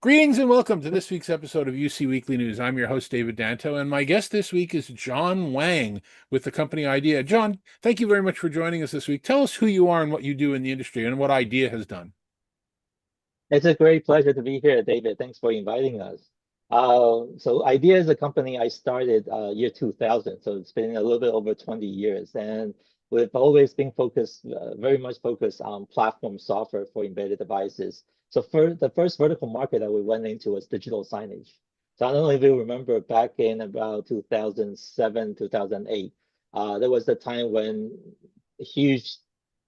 Greetings and welcome to this week's episode of UC Weekly News. I'm your host, David Danto, and my guest this week is John Wang with the company IAdea. John, thank you very much for joining us this week. Tell us who you are and what you do in the industry and what IAdea has done. It's a great pleasure to be here, David. Thanks for inviting us. So IDEA is a company I started year 2000, so it's been a little bit over 20 years, and we've always been focused, very much focused on platform software for embedded devices. So for the first vertical market that we went into was digital signage. So I don't know if you remember back in about 2007, 2008, there was the time when huge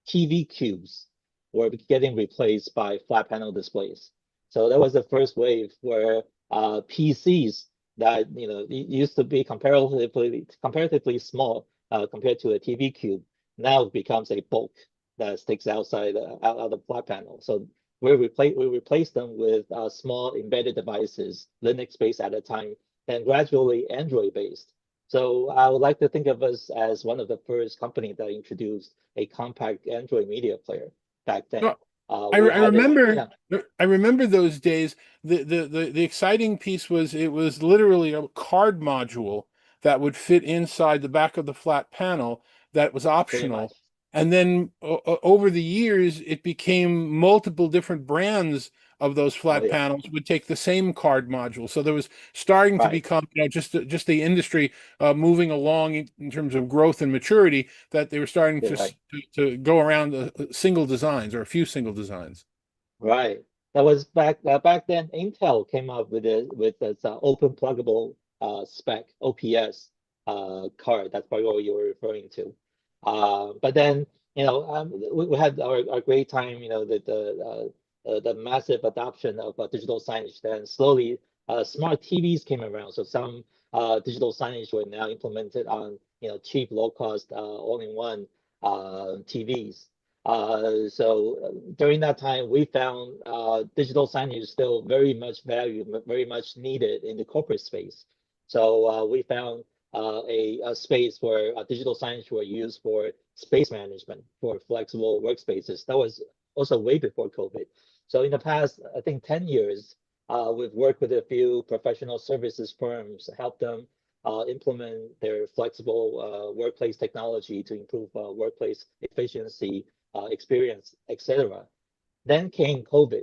TV cubes were getting replaced by flat panel displays. So that was the first wave where PCs that used to be comparatively small compared to a TV cube now becomes a bulk that sticks outside out of the flat panel. So we replace them with small embedded devices, Linux based at a time, and gradually Android based. So I would like to think of us as one of the first companies that introduced a compact Android media player back then. Well, I, We I had it, remember yeah, I remember those days. The exciting piece was it was literally a card module that would fit inside the back of the flat panel that was pretty much. optional. And then over the years, it became multiple different brands of those Oh flat yeah, panels would take the same card module. So there was starting to right, become, just the industry moving along in terms of growth and maturity that they were starting you're right, to go around single designs or a few single designs. right. That was back then. Intel came up with this open pluggable spec OPS card. That's probably what you were referring to. But then we had our great time. The massive adoption of digital signage. Then slowly, smart TVs came around. So some digital signage were now implemented on cheap, low cost, all-in-one TVs. So during that time, we found digital signage is still very much valued, very much needed in the corporate space. So we found a space where digital signage were used for space management, for flexible workspaces. That was also way before COVID. So in the past, I think 10 years, we've worked with a few professional services firms, helped them implement their flexible workplace technology to improve workplace efficiency, experience, etc. Then came COVID,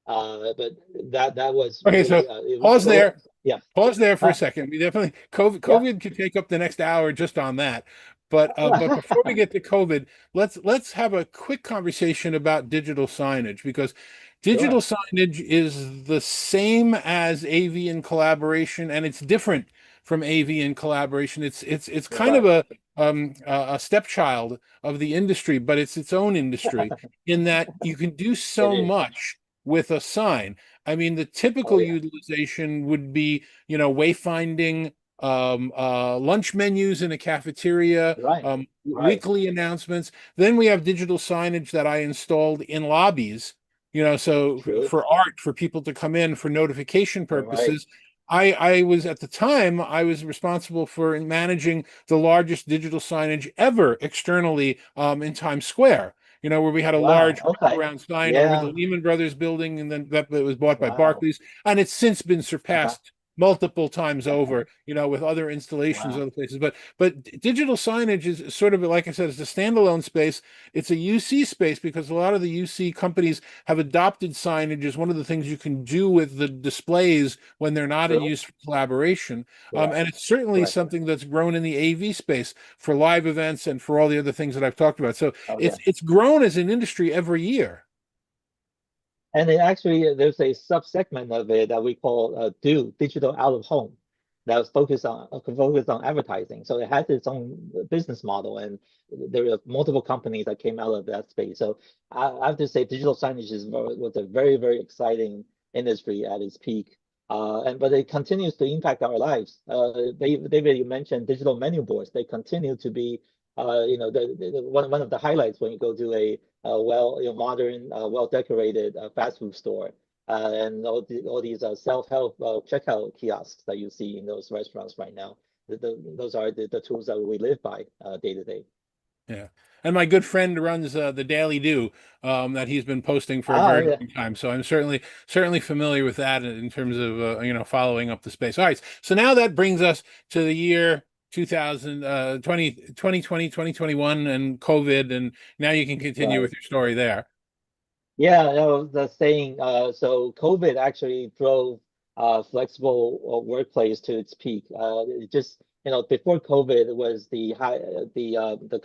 but that was Okay, so really it was pause so there. yeah. Pause there for a Uh, second. We definitely COVID yeah. COVID could take up the next hour just on that. But before we get to COVID, let's have a quick conversation about digital signage because digital Sure. signage is the same as AV in collaboration, and it's different from AV in collaboration. It's kind of Right. a stepchild of the industry, but it's its own industry in that you can do It so is. much with a sign. I mean, the Oh typical yeah. utilization would be, wayfinding, lunch menus in a cafeteria, Right. Right. weekly announcements. Then we have digital signage that I installed in lobbies, so True. for art, for people to come in for notification Right. purposes. I was at the time, I was responsible for managing the largest digital signage ever externally in Times Square, where we had a Wow. large Okay. wraparound sign over the Yeah. Lehman Brothers building, and then that was bought by Wow. Barclays, and it's since been Uh-huh. surpassed multiple times over, with other installations, Wow. other places. But digital signage is sort of like I said, it's a standalone space. It's a UC space because a lot of the UC companies have adopted signage as one of the things you can do with the displays when they're not in True. use for collaboration. Correct. And it's certainly Correct. something that's grown in the AV space for live events and for all the other things that I've talked about. So Oh it's yeah. it's grown as an industry every year. And it actually, there's a subsegment of it that we call do digital out of home that was focused on advertising. So it has its own business model, and there are multiple companies that came out of that space. So I have to say, digital signage was a very, very exciting industry at its peak. But it continues to impact our lives. David, you mentioned digital menu boards. They continue to be, one of the highlights when you go to a well, modern, well decorated fast food store, and all these self-help checkout kiosks that you see in those restaurants right now. Those are the tools that we live by day to day. Yeah. And my good friend runs the Daily Do that he's been posting for a Ah, very yeah, long time. So I'm certainly familiar with that in terms of following up the space. All right. So now that brings us to the year 2000 2020 2021 and COVID, and now you can continue right. with your story there. Yeah, that was the saying. So COVID actually drove flexible workplace to its peak. It just, before COVID, it was the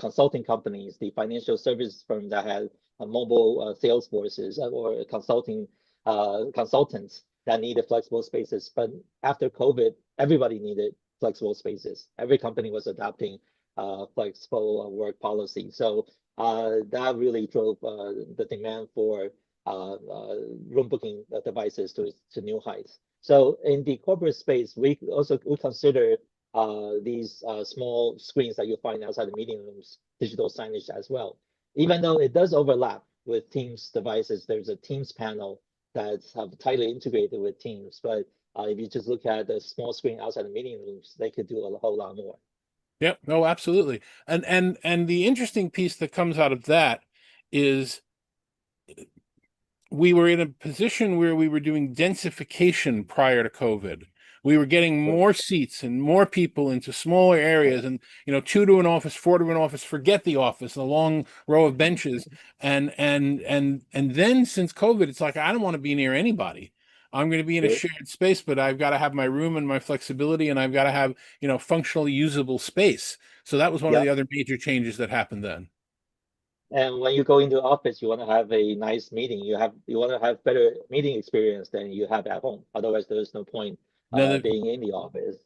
consulting companies, the financial service firm that had mobile sales forces or consultants that needed flexible spaces. But after COVID, everybody needed flexible spaces. Every company was adopting flexible work policy. So that really drove the demand for room booking devices to new heights. So in the corporate space, we consider these small screens that you find outside the meeting rooms, digital signage as well. Even though it does overlap with Teams devices, there's a Teams panel that's tightly integrated with Teams. But if you just look at the small screen outside the meeting rooms, they could do a whole lot more. Yep. No, absolutely. And the interesting piece that comes out of that is we were in a position where we were doing densification prior to COVID. We were getting Right. more seats and more people into smaller areas, and two to an office, four to an office. Forget the office, a long row of benches, and then since COVID, it's like I don't want to be near anybody. I'm going to be in a Right. shared space, but I've got to have my room and my flexibility, and I've got to have functionally usable space. So that was one of Yeah. the other major changes that happened then. And when you go into office, you want to have a nice meeting. You want to have better meeting experience than you have at home. Otherwise, there's no point Now, being in the office.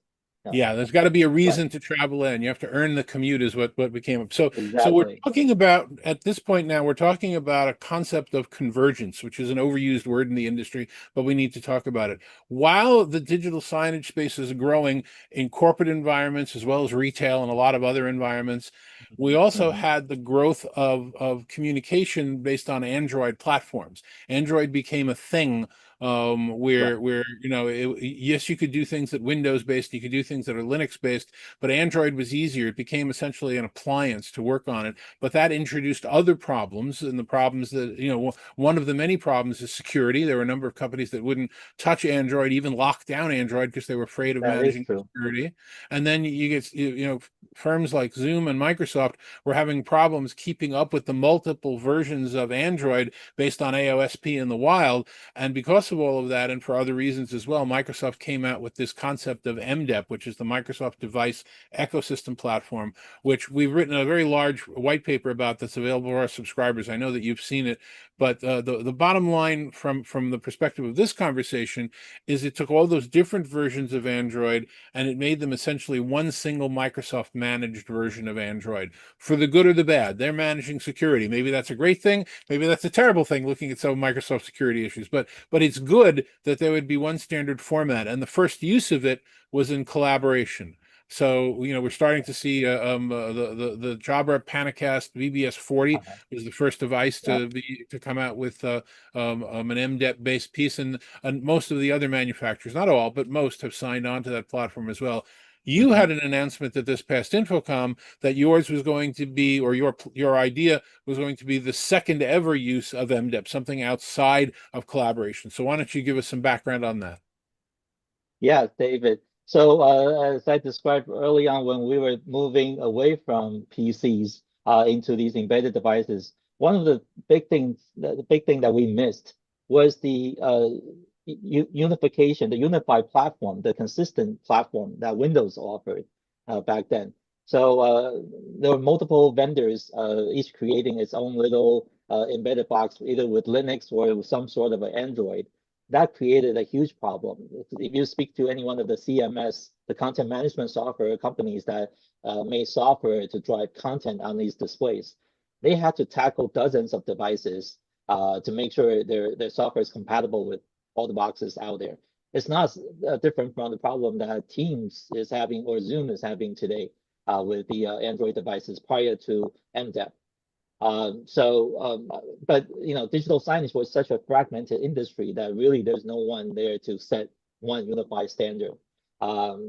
Yeah, yeah, there's got to be a right. reason to travel in. You have to earn the commute, is what became up. So we're Exactly. talking about at this point now, we're talking about a concept of convergence, which is an overused word in the industry, but we need to talk about it. While the digital signage space is growing in corporate environments as well as retail and a lot of other environments, we also Hmm. had the growth of communication based on Android platforms. Android became a thing Right. where yes, you could do things that Windows based, you could do things that are Linux based, but Android was easier. It became essentially an appliance to work on it, but that introduced other problems, and the problems that one of the many problems is security. There were a number of companies that wouldn't touch Android, even lock down Android because they were afraid of That is managing true. security. And then you get firms like Zoom and Microsoft were having problems keeping up with the multiple versions of Android based on AOSP in the wild. And because of all of that, and for other reasons as well, Microsoft came out with this concept of MDEP, which is the Microsoft Device Ecosystem Platform, which we've written a very large white paper about that's available to our subscribers. I know that you've seen it, but the bottom line from the perspective of this conversation is it took all those different versions of Android and it made them essentially one single Microsoft managed version of Android for the good or the bad. They're managing security. Maybe that's a great thing. Maybe that's a terrible thing looking at some of Microsoft security issues, but it's good that there would be one standard format. And the first use of it was in collaboration. So we're starting to see the Jabra Panicast VBS 40 Uh-huh. was the first device Yeah. to come out with an MDEP based piece, and most of the other manufacturers, not all, but most, have signed on to that platform as well. You Hmm. had an announcement at this past InfoComm that yours was going to be, or your idea was going to be the second ever use of MDEP, something outside of collaboration. So why don't you give us some background on that? Yeah, David. So as I described early on, when we were moving away from PCs into these embedded devices, one of the big thing that we missed was the unification, the unified platform, the consistent platform that Windows offered back then. So there were multiple vendors, each creating its own little embedded box, either with Linux or with some sort of an Android. That created a huge problem. If you speak to any one of the CMS, the content management software companies that made software to drive content on these displays, they had to tackle dozens of devices to make sure their software is compatible with all the boxes out there. It's not different from the problem that Teams is having or Zoom is having today with the Android devices prior to MDEP. But digital signage was such a fragmented industry that really there's no one there to set one unified standard.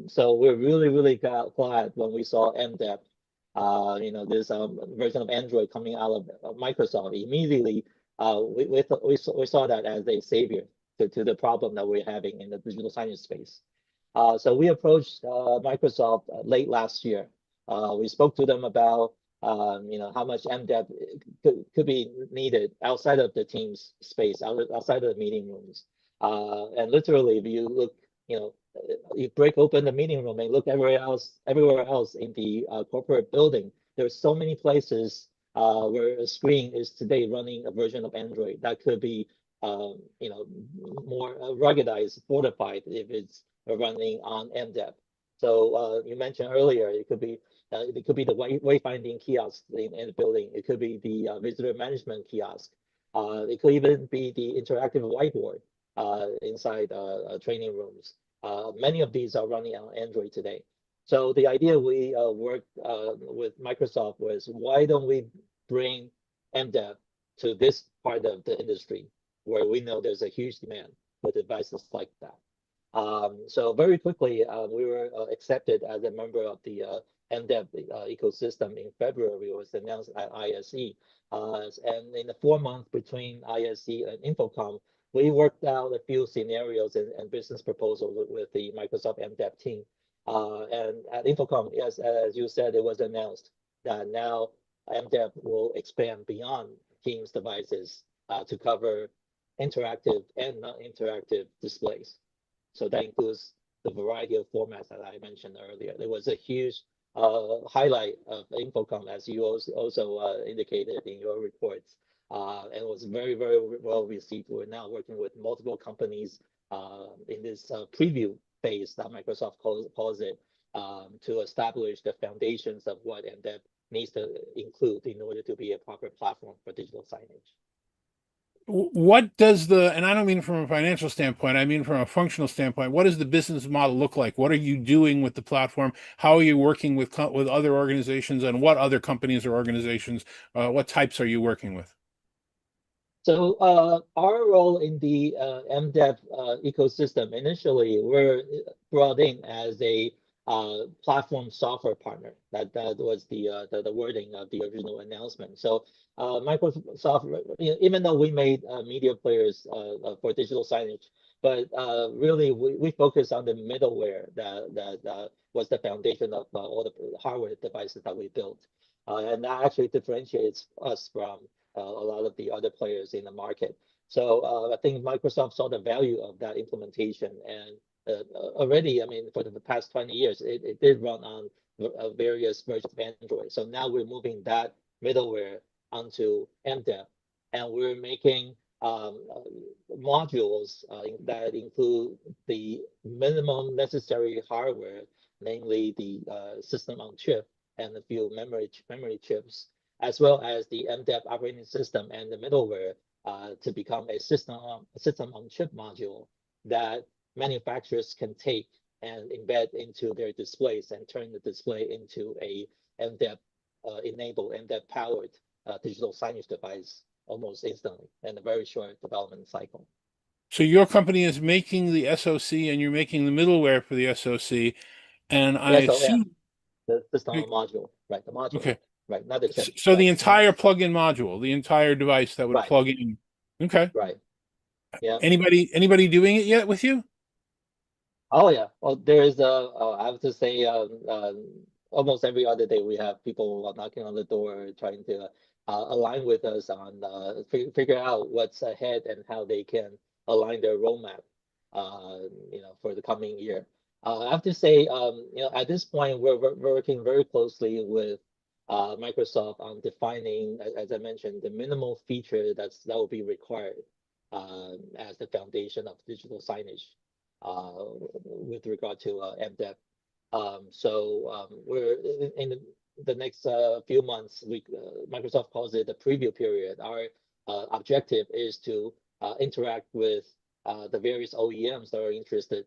So we're really, really glad when we saw MDEP this version of Android coming out of Microsoft, immediately we saw that as a savior to the problem that we're having in the digital signage space. So we approached Microsoft late last year. We spoke to them about how much MDEP could be needed outside of the team's space, outside of the meeting rooms. And literally, if you look, you break open the meeting room and look everywhere else in the corporate building, there's so many places where a screen is today running a version of Android that could be, more ruggedized, fortified if it's running on MDEP. So you mentioned earlier, it could be the wayfinding kiosk in the building. It could be the visitor management kiosk. It could even be the interactive whiteboard inside training rooms. Many of these are running on Android today. So the idea we worked with Microsoft was, why don't we bring MDEP to this part of the industry where we know there's a huge demand for devices like that. So very quickly, we were accepted as a member of the MDEP ecosystem in February. It was announced at ISE. And in the 4 months between ISE and Infocom, we worked out a few scenarios and business proposals with the Microsoft MDEP team. And at Infocom, yes, as you said, it was announced that now MDEP will expand beyond Teams devices to cover interactive and non-interactive displays. So that includes the variety of formats that I mentioned earlier. There was a huge highlight of Infocom, as you also indicated in your reports, and it was very, very well received. We're now working with multiple companies in this preview phase that Microsoft calls it, to establish the foundations of what MDEP needs to include in order to be a proper platform for digital signage. What does and I don't mean from a financial standpoint, I mean from a functional standpoint, what does the business model look like? What are you doing with the platform? How are you working with other organizations, and what other companies or organizations, what types are you working with? So our role in the MDEP ecosystem, initially, we're brought in as a platform software partner. That was the wording of the original announcement. So Microsoft, even though we made media players for digital signage, but really we focus on the middleware that was the foundation of all the hardware devices that we built. And that actually differentiates us from a lot of the other players in the market. So I think Microsoft saw the value of that implementation, and already, I mean, for the past 20 years, it did run on various versions of Android. So now we're moving that middleware onto MDEP, and we're making modules that include the minimum necessary hardware, namely the system on chip and a few memory chips, as well as the MDEP operating system and the middleware to become a system on chip module that manufacturers can take and embed into their displays and turn the display into a MDEP enabled, MDEP powered digital signage device almost instantly in a very short development cycle. So your company is making the SoC, and you're making the middleware for the SoC, and I The SOM, assume, the system on module, right? The module, okay, right? Not the chip, so the right? entire plug-in module, the entire device that would Right, plug in. Okay. right. Yeah. Anybody doing it yet with you? Oh yeah. Well, there's I have to say, almost every other day we have people knocking on the door trying to align with us on figure out what's ahead and how they can align their roadmap, for the coming year. I have to say, at this point we're working very closely with Microsoft on defining, as I mentioned, the minimal feature that will be required as the foundation of digital signage with regard to MDEP. We're in the next few months. Microsoft calls it the preview period. Our objective is to interact with the various OEMs that are interested,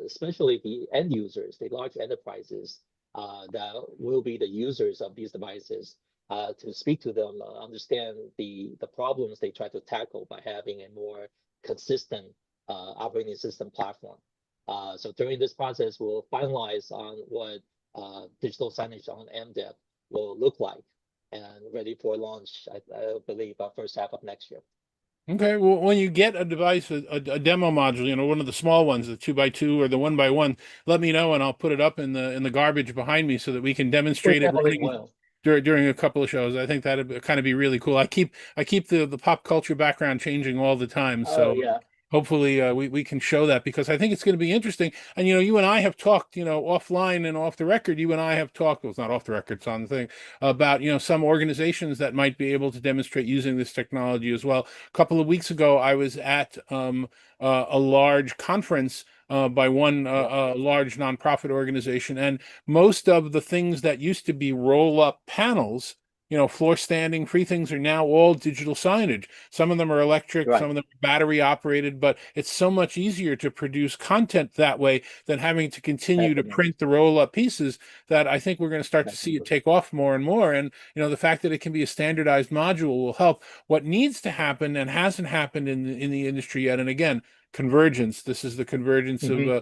especially the end users, the large enterprises that will be the users of these devices, to speak to them, understand the problems they try to tackle by having a more consistent operating system platform. So during this process, we'll finalize on what digital signage on MDEP will look like, and ready for launch, I believe, first half of next year. Okay, well, when you get a device, a demo module, one of the small ones, the 2x2 or the 1x1, let me know and I'll put it up in the garbage behind me so that we can We demonstrate it definitely running will. during a couple of shows. I think that'd kind of be really cool. I keep the pop culture background changing all the time, Oh so yeah, hopefully we can show that, because I think it's going to be interesting. And you and I have talked, offline and off the record. You and I have talked. Well, it's not off the record; it's on the thing about some organizations that might be able to demonstrate using this technology as well. A couple of weeks ago, I was at a large conference by one yeah, large nonprofit organization, and most of the things that used to be roll-up panels, floor standing free things, are now all digital signage. Some of them are electric, some right, of them are battery operated, but it's so much easier to produce content that way than having to continue to definitely, print the roll-up pieces, that I think we're going to start to see it definitely. take off more and more. And the fact that it can be a standardized module will help. What needs to happen and hasn't happened in the industry yet, and again, convergence. This is the convergence of Hmm.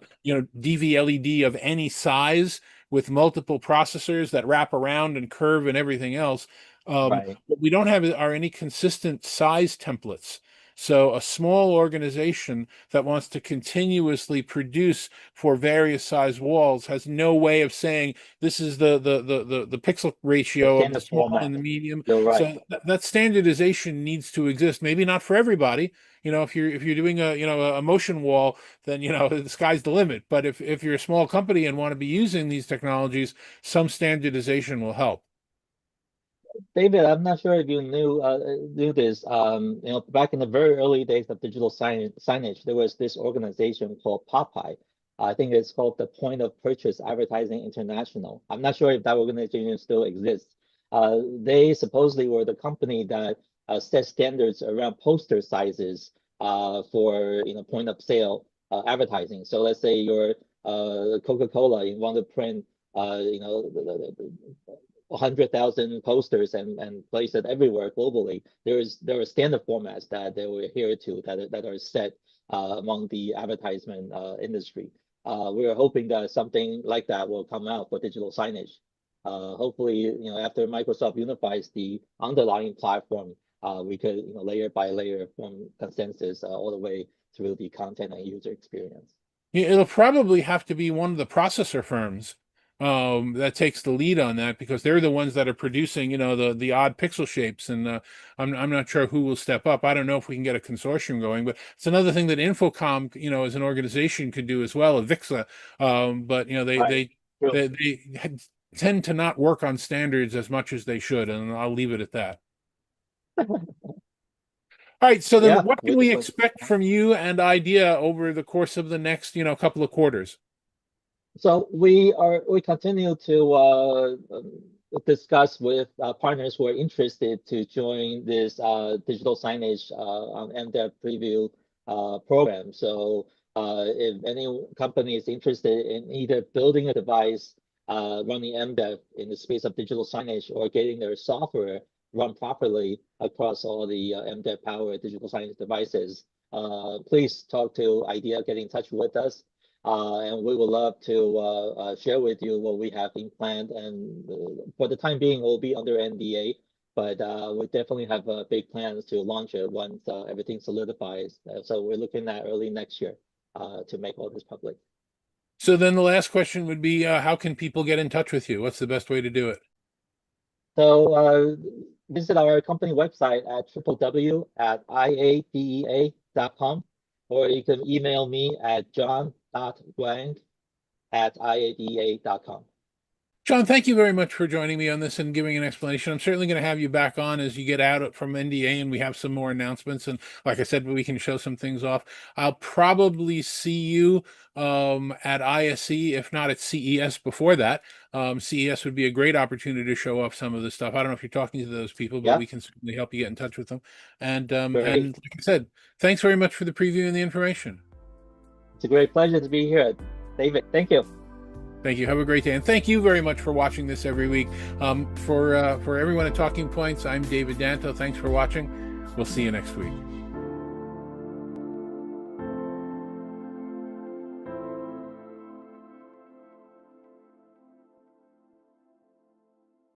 DV-LED of any size with multiple processors that wrap around and curve and everything else. Right. What we don't have are any consistent size templates. So a small organization that wants to continuously produce for various size walls has no way of saying this is the pixel The ratio of the standard small and format. the medium. You're right. So that standardization needs to exist. Maybe not for everybody. If you're doing a motion wall, then the sky's the limit. But if you're a small company and want to be using these technologies, some standardization will help. David, I'm not sure if you knew this. Back in the very early days of digital signage, there was this organization called Popeye. I think it's called the Point of Purchase Advertising International. I'm not sure if that organization still exists. They supposedly were the company that set standards around poster sizes for point of sale advertising. So let's say you're Coca-Cola, you want to print 100,000 posters and place it everywhere globally. There are standard formats that they will adhere to that are set among the advertisement industry. We are hoping that something like that will come out for digital signage. Hopefully, after Microsoft unifies the underlying platform, we could, layer by layer from consensus all the way through the content and user experience. Yeah, it'll probably have to be one of the processor firms that takes the lead on that, because they're the ones that are producing, the odd pixel shapes. And I'm not sure who will step up. I don't know if we can get a consortium going, but it's another thing that Infocom, as an organization, could do as well, AVIXA. But Right. True. they tend to not work on standards as much as they should, and I'll leave it at that. All right, so then Yeah, what can with the we expect from you and IDEA over the course of the next, couple of quarters? So we continue to discuss with partners who are interested to join this digital signage on MDEP preview program. So if any company is interested in either building a device running MDEP in the space of digital signage, or getting their software run properly across all the MDEP powered digital signage devices, please talk to IDEA, get in touch with us. And we would love to share with you what we have in planned. And for the time being, we'll be under NDA, but we definitely have big plans to launch it once everything solidifies. So we're looking at early next year to make all this public. So then the last question would be, how can people get in touch with you? What's the best way to do it? So visit our company website at www.iadea.com, or you can email me at john.wang@iadea.com. John, thank you very much for joining me on this and giving an explanation. I'm certainly going to have you back on as you get out from NDA and we have some more announcements. And like I said, we can show some things off. I'll probably see you at ISE, if not at CES before that. CES would be a great opportunity to show off some of the stuff. I don't know if you're talking to those people, but Yeah, we can certainly help you get in touch with them. And great. like I said, thanks very much for the preview and the information. It's a great pleasure to be here, David. Thank you. Thank you. Have a great day. And thank you very much for watching this every week. For everyone at Talking Points, I'm David Danto. Thanks for watching. We'll see you next week.